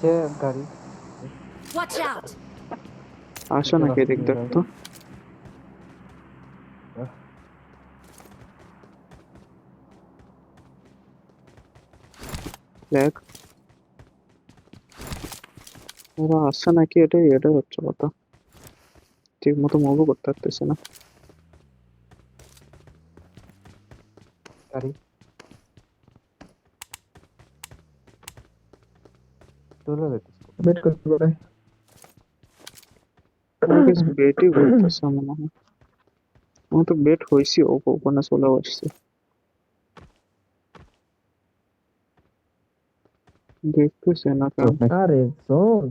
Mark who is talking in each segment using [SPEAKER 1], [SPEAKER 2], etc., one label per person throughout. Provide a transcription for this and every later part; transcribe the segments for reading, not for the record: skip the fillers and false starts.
[SPEAKER 1] নিচে গাড়ি
[SPEAKER 2] Watch out!
[SPEAKER 3] আসো নাকি এদিক দেখতো দেখ ওরা আসছে নাকি এটাই হচ্ছে কথা ঠিক মতো মুভও করতে পারতেছে না
[SPEAKER 1] গাড়ি চলে যেতেছে
[SPEAKER 4] বেট করতে পারে
[SPEAKER 3] বেটই করতেছে মনে হয় আমার তো বেট হয়েছি ওখানে চলে আসছে দেখতেছে না কেন
[SPEAKER 4] আরে জোন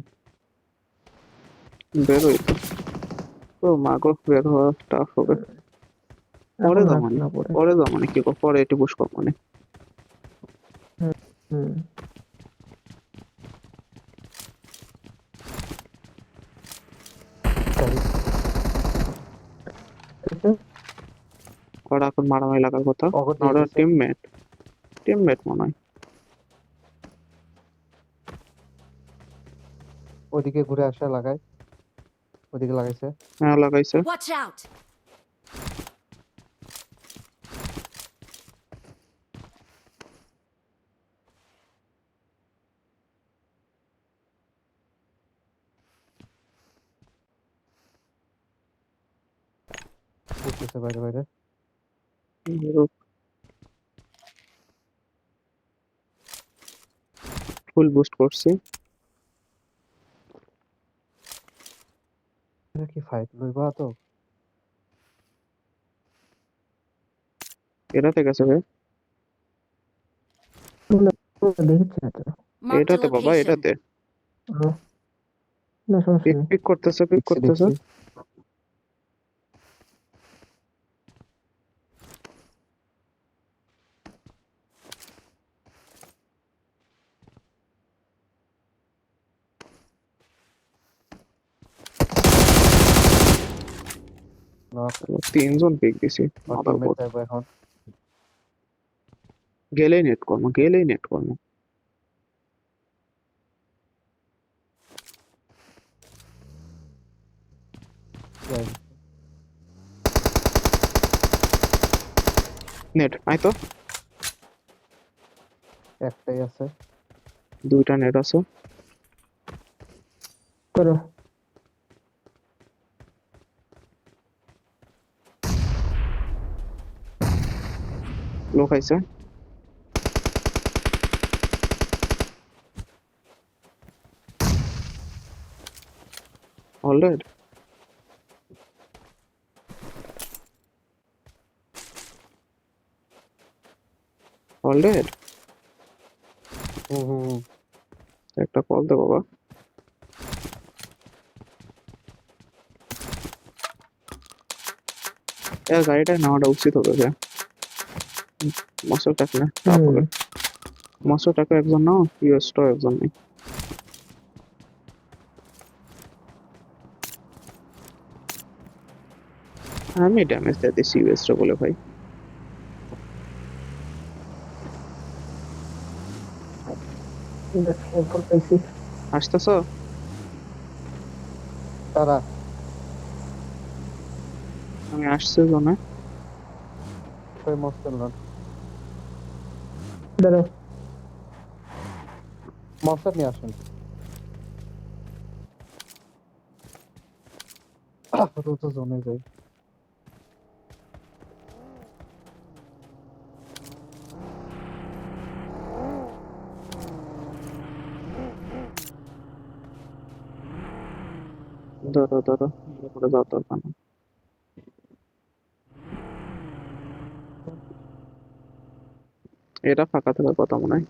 [SPEAKER 3] বেরোই তো ও মাগো বের হওয়া টাফ হবে পরে দাও মানে
[SPEAKER 4] না পরে
[SPEAKER 3] পরে দাও মানে কি গো পরে এটি পুশ কর মানে
[SPEAKER 4] হুম
[SPEAKER 1] গাড়ি
[SPEAKER 3] ওরা এখন মারামারি লাগার কথা
[SPEAKER 1] অগর
[SPEAKER 3] ওরা
[SPEAKER 1] দিতেছে
[SPEAKER 3] টিমমেট মনে হয়
[SPEAKER 1] ওদিকে ঘুরে আসা লাগায় ওদিকে লাগাইছে
[SPEAKER 3] হ্যাঁ লাগাইছে
[SPEAKER 2] Watch out!
[SPEAKER 1] ঘুরতেছে বাইরে বাইরে
[SPEAKER 3] ফুল বুস্ট করছি
[SPEAKER 1] এটা কি ফাইট লইবা তো
[SPEAKER 3] এটাতে গেছে ভাই
[SPEAKER 4] দেখছি না তো
[SPEAKER 2] Marked a
[SPEAKER 3] এটাতে বাবা
[SPEAKER 2] location.
[SPEAKER 3] এটাতে
[SPEAKER 4] ও, না সমস্যা
[SPEAKER 3] পিক
[SPEAKER 4] নেই
[SPEAKER 3] পিক করতেছে পিক করতেছে
[SPEAKER 1] দেখছি না
[SPEAKER 3] তিনজন পিক দিছি মাথার উপর
[SPEAKER 1] যাবো এখন
[SPEAKER 3] গেলেই নেট করবো
[SPEAKER 1] যাই।
[SPEAKER 3] নেট আই তো
[SPEAKER 1] একটাই আছে
[SPEAKER 3] দুইটা নেট আছে
[SPEAKER 4] করো
[SPEAKER 3] লোক আইছে অলরেডি অলরেডি
[SPEAKER 1] হুম
[SPEAKER 3] একটা কল দে বাবা এর গাড়িটা নেওয়াটা উচিত হবে যে মশো টাকা না তারপরে মশো টাকা একজন নাও ইউএসটা একজন নেই আমি ড্যামেজ দিয়ে দিচ্ছি ইউএসটা বলে ভাই
[SPEAKER 4] এরপর পাইছি
[SPEAKER 3] আসতেছ
[SPEAKER 1] তারা
[SPEAKER 3] আমি আসছি জোনে
[SPEAKER 1] কই মস্ত লট
[SPEAKER 4] দাঁড়াও
[SPEAKER 1] মস্ত নিয়ে আসেন তো জোনে যাই
[SPEAKER 3] ধরো ধরো করে যাও দরকার না এটা ফাঁকা থাকার কথা মনে হয়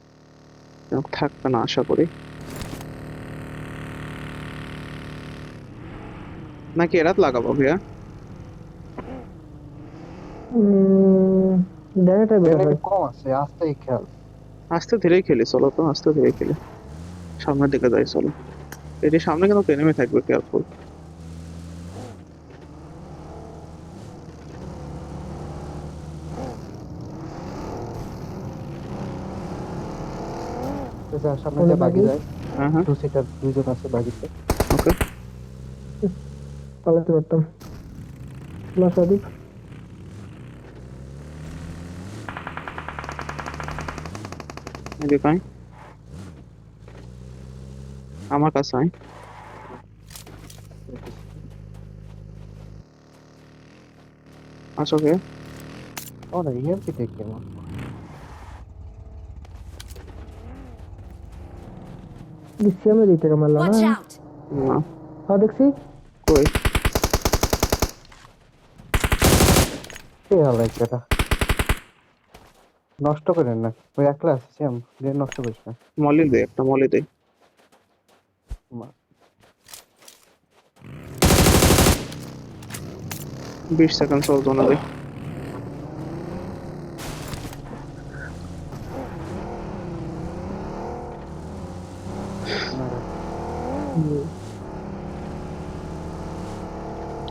[SPEAKER 3] থাকবে না আশা করি নাকি এরাত লাগাবো ভাইয়া
[SPEAKER 4] ডাইরেক্ট বের হয়
[SPEAKER 1] কম আছে আস্তেই খেয়াল
[SPEAKER 3] আস্তে ধীরেই খেলি চলো তো আস্তে ধীরে খেলি সামনের দিকে যাই চলো এটি সামনে কিন্তু এনিমি থাকবে কেয়ারফুল
[SPEAKER 1] সামনে দিয়ে বাগি যায়
[SPEAKER 3] হ্যাঁ হ্যাঁ,
[SPEAKER 1] টু সিটার দুইজন আছে বাড়িতে।
[SPEAKER 3] ওকে।
[SPEAKER 4] পালাতে পারতাম না সাদিক।
[SPEAKER 3] এদিকে আয়, আমার কাছে আয়। আসো কে?
[SPEAKER 1] ও না, ইএমপি থেকে আমার
[SPEAKER 4] সিএমে দিক থেকে মারলাম
[SPEAKER 2] Watch
[SPEAKER 4] না।
[SPEAKER 2] out!
[SPEAKER 3] না,
[SPEAKER 4] হ্যাঁ দেখছি।
[SPEAKER 3] কই?
[SPEAKER 1] কে হালাই এটা নষ্ট করেন না, ওই একলা আছে সিএম, গ্রেড নষ্ট করিস না।
[SPEAKER 3] মলি দে, একটা মলি দে।
[SPEAKER 1] মা-
[SPEAKER 3] 20 সেকেন্ড চল জোনে দে।
[SPEAKER 1] না,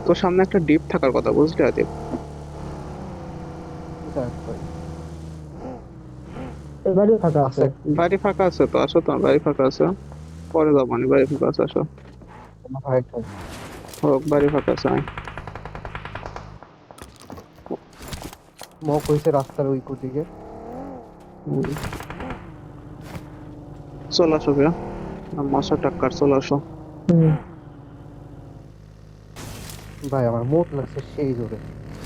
[SPEAKER 3] তোর সামনে একটা ডিপ থাকার কথা, বুঝলি আদিপ?
[SPEAKER 1] এটা একবার।
[SPEAKER 4] এবারে ফাঁকা আছে।
[SPEAKER 3] বাড়ি ফাঁকা আছে তো, আসো, তোমার বাড়ি ফাঁকা আছে। পরে যাবো, মানে বাড়ি ফাঁকা আছে, আসো।
[SPEAKER 1] আমার ফাইট হয়।
[SPEAKER 3] হোক, বাড়ি ফাঁকা আছে, আয়।
[SPEAKER 1] মক হয়েছে রাস্তার ওই দিকে।
[SPEAKER 3] হুম। চল আসো কে, মশা টাক্কার, চল আসো।
[SPEAKER 4] হুম।
[SPEAKER 1] ভাই আমার মোট লাগছে সেই জোরে,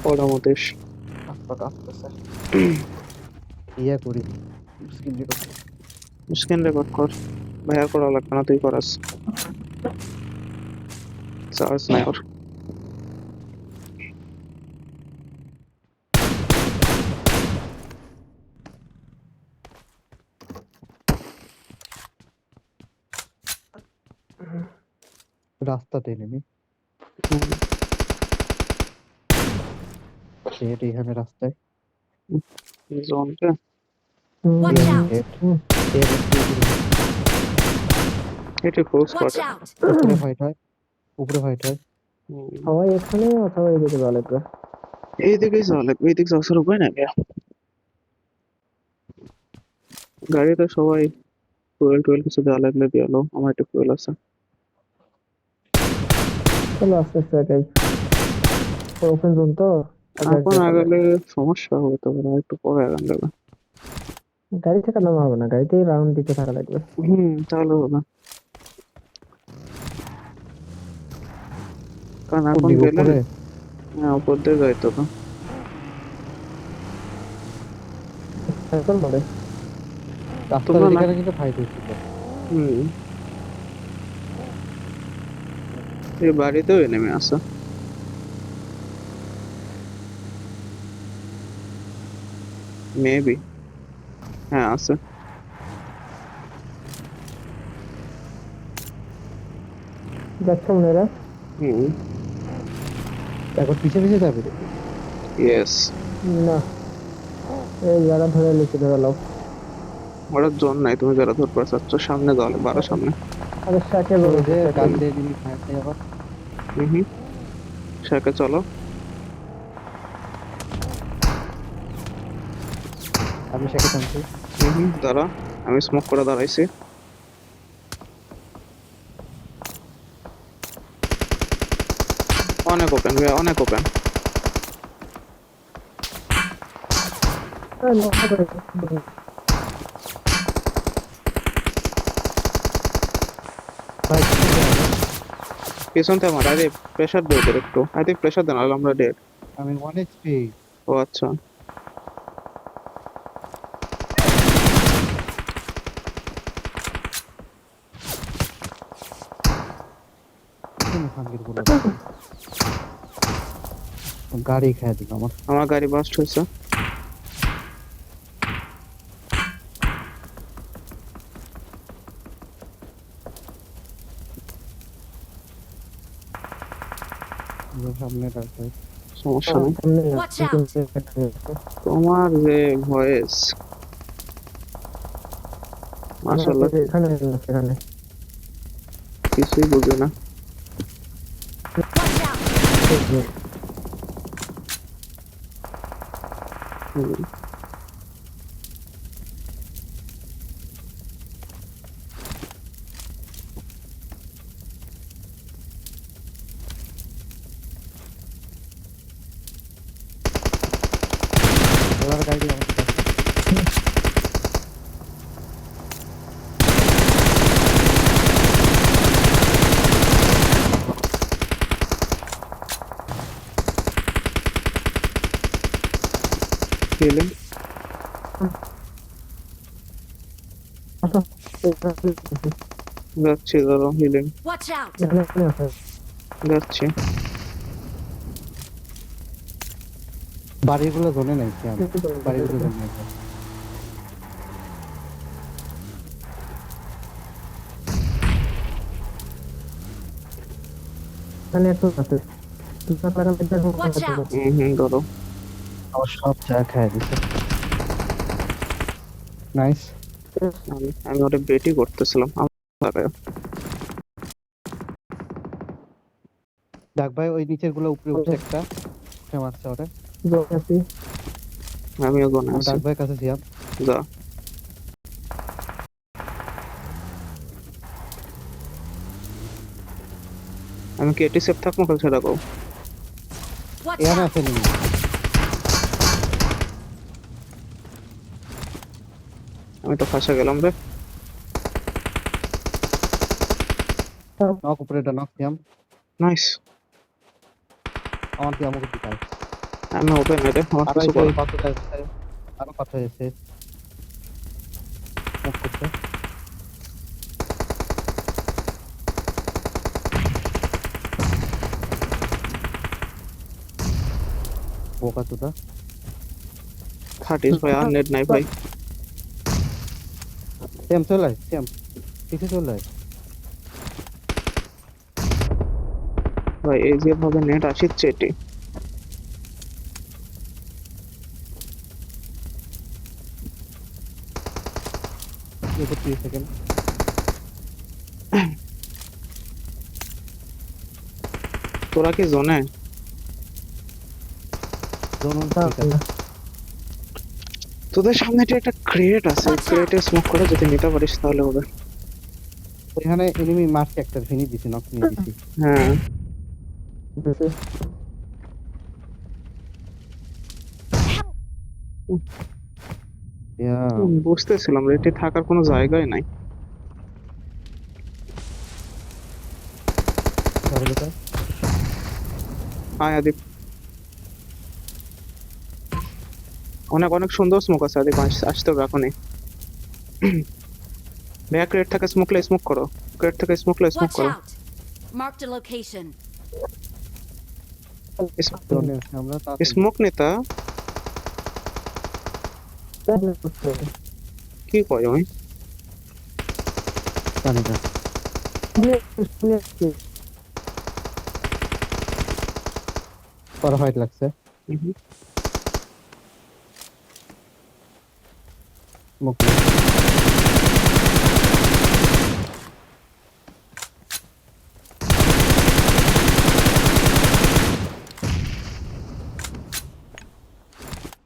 [SPEAKER 3] ওরা মতিস।
[SPEAKER 1] আস্তে আসতেছে। ইয়া করি, স্কিন রেকর্ড।
[SPEAKER 3] স্ক্রিন রেকর্ড কর, ভাইয়ার করা লাগবে না, তুই করাস। চার্জ নাই ওর।
[SPEAKER 1] রাস্তাতে নেমে হেড এখানে রাস্তায়।
[SPEAKER 3] জোন কে।
[SPEAKER 2] Watch out!
[SPEAKER 1] হেড হেড
[SPEAKER 3] এটি ফুল স্কোয়াড।
[SPEAKER 2] Watch out!
[SPEAKER 1] উপরে ফাইট হয়, উপরে ফাইট হয়।
[SPEAKER 4] সবাই এখানে অথবা এদিকে যাওয়া লাগবে।
[SPEAKER 3] এইদিকেই চলে, এইদিক যাওয়ার উপায় না কে। গাড়িতে সবাই ফুয়েল টুয়েল কিছু দেওয়া লাগলে দিয়ে এলো, আমার একটা ফুয়েল আছে।
[SPEAKER 4] চলো আস্তে আস্তে একাই, ওপেন জোন তো।
[SPEAKER 3] এখন আগালে সমস্যা হবে, তবে একটু পরে আগান যাবে।
[SPEAKER 4] গাড়ি থেকে নামা হবে না, গাড়িতে রাউন্ড দিতে থাকা লাগবে।
[SPEAKER 3] তাহলে হবে। কারণ এখন
[SPEAKER 1] ওদিকে
[SPEAKER 3] গেলে,
[SPEAKER 1] উপরে
[SPEAKER 3] হ্যাঁ, উপর দিয়ে যাইতো না।
[SPEAKER 4] এখন বলে
[SPEAKER 1] রাস্তার
[SPEAKER 3] তোমরা না,
[SPEAKER 1] এখানে কিন্তু ফাইট হয়েছিল।
[SPEAKER 3] হুম, এই বাড়িতেও নেমে আসা। মেবি, হ্যাঁ আছে।
[SPEAKER 4] যাচ্ছে মনে এরা।
[SPEAKER 3] হুম,
[SPEAKER 1] এখন পিছে পিছে যাবে রে।
[SPEAKER 3] ইয়েস।
[SPEAKER 4] না, এই যারা ধরে লিখে ধরে লাও।
[SPEAKER 3] ওরা জোন নাই, তুমি যারা ধরতে চাচ্ছ সামনে যাও, বারো সামনে।
[SPEAKER 4] আরে শাকে
[SPEAKER 1] ওই
[SPEAKER 4] বলো
[SPEAKER 1] যে গান দিয়ে দিবি ফাইট নেই আবার।
[SPEAKER 3] হুম, সাকে চলো।
[SPEAKER 1] আমি সেকে থামছি।
[SPEAKER 3] দাঁড়া, আমি স্মোক করে দাঁড়াইছি। অনেক ওপেন, অনেক ওপেন।
[SPEAKER 1] ভাই পিছে যাও।
[SPEAKER 3] পিছন থেকে আমার, আরে প্রেশার দে ওদের একটু, আই থিঙ্ক প্রেশার দেন, নাহলে আমরা ডেড।
[SPEAKER 1] আমি 1 HP।
[SPEAKER 3] ও আচ্ছা,
[SPEAKER 1] তুমি খাঙ্গির গুলো গাড়ি খেয়ে দিল আমার।
[SPEAKER 3] আমার গাড়ি বাস্ট হয়েছে।
[SPEAKER 1] সামনে রাস্তায়
[SPEAKER 3] সমস্যা নেই।
[SPEAKER 2] Watch out!
[SPEAKER 3] তোমার যে ভয়েস, মাশাআল্লাহ,
[SPEAKER 4] এখানে এখানে
[SPEAKER 3] কিছুই বুঝি না।
[SPEAKER 2] Watch out!
[SPEAKER 3] হুম, হিলিং।
[SPEAKER 4] আসো,
[SPEAKER 3] যাচ্ছি, ধরো হিলিং।
[SPEAKER 2] Watch out!
[SPEAKER 4] এখানে আছে।
[SPEAKER 3] যাচ্ছি।
[SPEAKER 1] বাড়িগুলো জোনে নাই সিয়াম,
[SPEAKER 4] একটু চলো,
[SPEAKER 1] বাড়িগুলো
[SPEAKER 4] একটু।
[SPEAKER 1] জোনে নাই।
[SPEAKER 4] এখানে একটু আছে। দুটো লাগালে দেখো
[SPEAKER 2] Watch
[SPEAKER 4] কত
[SPEAKER 2] out!
[SPEAKER 3] ধরো।
[SPEAKER 1] আমার সব চা খায় দিছে। নাইস।
[SPEAKER 3] আমি আমি ওটা বেটই করতেছিলাম আমার।
[SPEAKER 1] ডাক ভাই ওই নিচের গুলো উপরে উঠছে একটা, উঠে মারছে ওরে।
[SPEAKER 4] আছি।
[SPEAKER 3] আমিও গনে
[SPEAKER 1] আমি
[SPEAKER 3] আছি।
[SPEAKER 1] ডাক ভাইয়ের কাছে সিয়াম।
[SPEAKER 3] যা। আমি কি এটি সেফ থাকবো কাল ছেড়ে দাও।
[SPEAKER 2] Watch
[SPEAKER 1] এখানে
[SPEAKER 2] out!
[SPEAKER 1] আছে নিমি।
[SPEAKER 3] আমি তো ফাঁসে গেলাম রে।
[SPEAKER 1] নক উপরে এটা নক সিয়াম।
[SPEAKER 3] নাইস।
[SPEAKER 1] আমার কি আমাকে পিটায়।
[SPEAKER 3] আমি ওপেন রে, আমার
[SPEAKER 1] আর
[SPEAKER 3] কিছু
[SPEAKER 1] এই যে
[SPEAKER 3] করার।
[SPEAKER 1] এই পাথর আছে, আরো পাথর আছে। নক করছে। বোকা চোদা।
[SPEAKER 3] থার্টিস ভাই, আর নেট নাই ভাই।
[SPEAKER 1] সিয়াম চলে আয়, সিয়াম পিছে চলে আয়।
[SPEAKER 3] ভাই এই যেভাবে নেট আসিচ্ছে এটি।
[SPEAKER 1] এরপর 30 সেকেন্ড।
[SPEAKER 3] তোরা কি জোনে?
[SPEAKER 1] জোন ঠিক আছে।
[SPEAKER 3] তোদের সামনে যে একটা ক্রেট আছে,
[SPEAKER 2] Watch out!
[SPEAKER 3] ক্রেটে স্মোক করে যদি নিতে পারিস তাহলে হবে।
[SPEAKER 1] এখানে এনিমি মারছে একটা, ফিনিশ দিছি, নক নিয়ে দিছি।
[SPEAKER 3] হ্যাঁ।
[SPEAKER 4] দিছি।
[SPEAKER 1] ইয়া
[SPEAKER 3] বুঝতেছিলাম রেটে থাকার কোনো জায়গায় নাই।
[SPEAKER 1] তাহলে কোথায়?
[SPEAKER 3] আয় আদিপ। অনেক অনেক সুন্দর স্মোক আছে আদিপ, আসতে হবে এখনই। ভাইয়া ক্রেট থেকে স্মোকলে স্মোক করো। ক্রেট থেকে স্মোকলে স্মোক
[SPEAKER 2] Watch
[SPEAKER 3] করো।
[SPEAKER 2] out! Marked a location.
[SPEAKER 1] জোনে আছে আমরা তা
[SPEAKER 3] স্মোক নেতা কি কয় আমি?
[SPEAKER 1] জানি না। পর হোয়াইট লাগছে।
[SPEAKER 3] হুম।
[SPEAKER 1] মুখ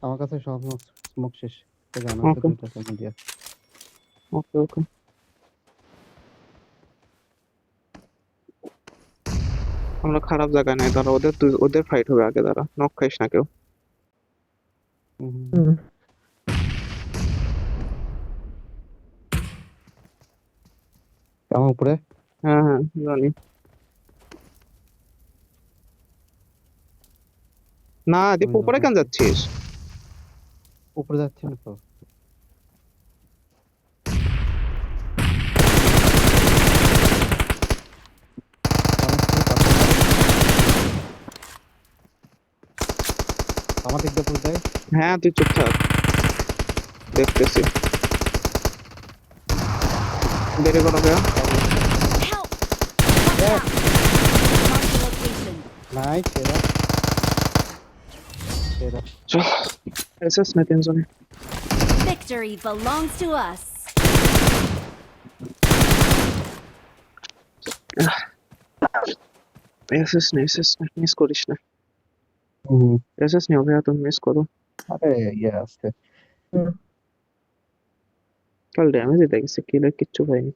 [SPEAKER 1] আমার কাছে সব স্মোক শেষ। জানা আছে
[SPEAKER 3] ওকে
[SPEAKER 1] দুইটা মিডিয়া।
[SPEAKER 3] ওকে ওকে। আমরা খারাপ জায়গায় নাই, দাঁড়া ওদের ওদের ফাইট হবে আগে, দাঁড়া নক খাইস না কেউ।
[SPEAKER 1] আমার উপরে
[SPEAKER 3] হ্যাঁ হ্যাঁ জানি। না দীপ উপরে কেন যাচ্ছিস?
[SPEAKER 1] উপরে যাচ্ছে না তো। আমার দিক দিয়ে পুশ দেয়।
[SPEAKER 3] হ্যাঁ তুই চুপ থাক, দেখতেছি। দেরি করো ভাইয়া।
[SPEAKER 2] Help! Watch out! Marked a location.
[SPEAKER 1] নাই সেরা সেরা।
[SPEAKER 3] চল এসএস না তিনজনে।
[SPEAKER 2] Victory belongs to us.
[SPEAKER 3] SS না মিস করিস না।
[SPEAKER 1] হুম
[SPEAKER 3] এসএস নিও ভাইয়া, তুমি মিস করো।
[SPEAKER 1] আরে ইয়ে আছে।
[SPEAKER 3] কাল ড্যামেজ দিতে গেছে, কিলের কিচ্ছু পাইনি।